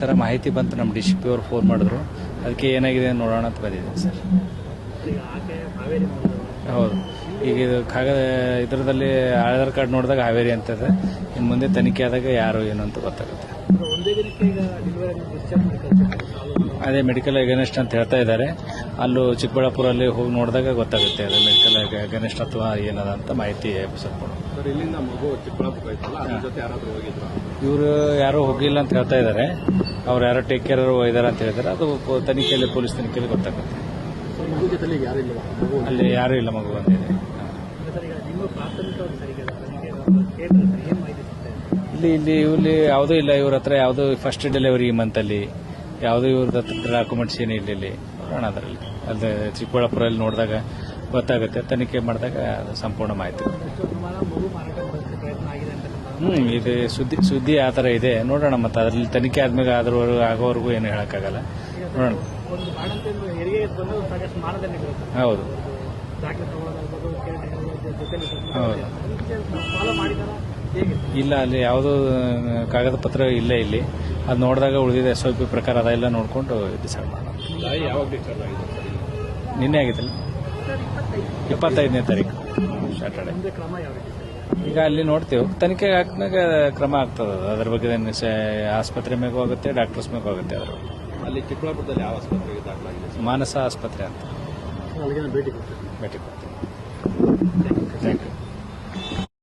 ಥರ ಮಾಹಿತಿ ಬಂತು. ನಮ್ಮ DCP ಅವರು ಫೋನ್ ಮಾಡಿದ್ರು. ಅದಕ್ಕೆ ಏನಾಗಿದೆ ನೋಡೋಣ ಅಂತ ಬಂದಿದ್ದೀನಿ ಸರ್. ಹೌದು, ಈಗ ಇದು ಇದರದಲ್ಲಿ ಆಧಾರ್ ಕಾರ್ಡ್ ನೋಡಿದಾಗ ಹಾವೇರಿ ಅಂತದೆ. ಇನ್ನು ಮುಂದೆ ತನಿಖೆ ಆದಾಗ ಯಾರು ಏನು ಅಂತ ಗೊತ್ತಾಗುತ್ತೆ. ಅದೇ ಮೆಡಿಕಲ್ ಅಗೇನೆಸ್ಟ್ ಅಂತ ಹೇಳ್ತಾ ಇದ್ದಾರೆ. ಅಲ್ಲೂ ಚಿಕ್ಕಬಳ್ಳಾಪುರಲ್ಲಿ ಹೋಗಿ ನೋಡಿದಾಗ ಗೊತ್ತಾಗುತ್ತೆ ಅದು ಮೆಡಿಕಲ್ ಅಗೇನೆಸ್ಟ್ ಅಥವಾ ಏನದ ಅಂತ ಮಾಹಿತಿ ಸ್ವಲ್ಪ. ಇವರು ಯಾರೂ ಹೋಗಿಲ್ಲ ಅಂತ ಹೇಳ್ತಾ ಇದ್ದಾರೆ. ಅವ್ರು ಯಾರೋ ಟೇಕ್ ಕೇರ್ ಇದ್ದಾರೆ ಅಂತ ಹೇಳಿದ್ದಾರೆ. ಅದು ತನಿಖೆಯಲ್ಲಿ ಪೊಲೀಸ್ ತನಿಖೆಯಲ್ಲಿ ಗೊತ್ತಾಗುತ್ತೆ. ಅಲ್ಲಿ ಯಾರೂ ಇಲ್ಲ, ಮಗು ಬಂದಿದೆ. ಇಲ್ಲಿ ಯಾವುದೂ ಇಲ್ಲ. ಇವ್ರ ಹತ್ರ ಯಾವುದೋ ಫಸ್ಟ್ ಡೆಲಿವರಿ ಈ ಮಂತಲ್ಲಿ ಯಾವುದೋ ಇವ್ರದ್ದು ಹತ್ರ ಡಾಕ್ಯುಮೆಂಟ್ಸ್ ಏನು ಇಲ್ಲ. ಇಲ್ಲಿ ನೋಡೋಣ ಅದರಲ್ಲಿ. ಅದು ಚಿಕ್ಕಬಳ್ಳಾಪುರಲ್ಲಿ ನೋಡಿದಾಗ ಗೊತ್ತಾಗುತ್ತೆ. ತನಿಖೆ ಮಾಡಿದಾಗ ಅದು ಸಂಪೂರ್ಣ ಮಾಹಿತಿ. ಇದು ಸುದ್ದಿ ಆ ಥರ ಇದೆ. ನೋಡೋಣ, ಮತ್ತೆ ಅದರಲ್ಲಿ ತನಿಖೆ ಆದ್ಮೇಲೆ ಆಗೋವರೆಗೂ ಏನು ಹೇಳೋಕ್ಕಾಗಲ್ಲ. ನೋಡೋಣ. ಹೌದು ಹೌದು. ಇಲ್ಲ, ಅಲ್ಲಿ ಯಾವುದೋ ಕಾಗದ ಪತ್ರ ಇಲ್ಲ. ಇಲ್ಲಿ ಅದು ನೋಡಿದಾಗ ಉಳಿದಿದೆ SOP ಪ್ರಕಾರ ಅದೆಲ್ಲ ನೋಡಿಕೊಂಡು ಡಿಸೈಡ್ ಮಾಡೋಣ. ನಿನ್ನೆ ಆಗಿದ್ದಲ್ಲ, 25ನೇ ತಾರೀಕು ಸ್ಯಾಟರ್ಡೆ. ಈಗ ಅಲ್ಲಿ ನೋಡ್ತೇವೆ, ತನಿಖೆಗೆ ಹಾಕಿದಾಗ ಕ್ರಮ ಆಗ್ತದೆ. ಅದ್ರ ಬಗ್ಗೆ ಆಸ್ಪತ್ರೆ ಮೇಗೂ ಆಗುತ್ತೆ, ಡಾಕ್ಟರ್ಸ್ ಮೇಗೂ ಆಗುತ್ತೆ. ಅದ್ರ ಅಲ್ಲಿ ಚಿಕ್ಕಬಳ್ಳಾಪುರದಲ್ಲಿ ಯಾವ ಆಸ್ಪತ್ರೆಗೆ ದಾಖಲಾಗಿದೆ? ಮಾನಸ ಆಸ್ಪತ್ರೆ ಅಂತ ಭೇಟಿ ಕೊಡ್ತೀವಿ. Thank you.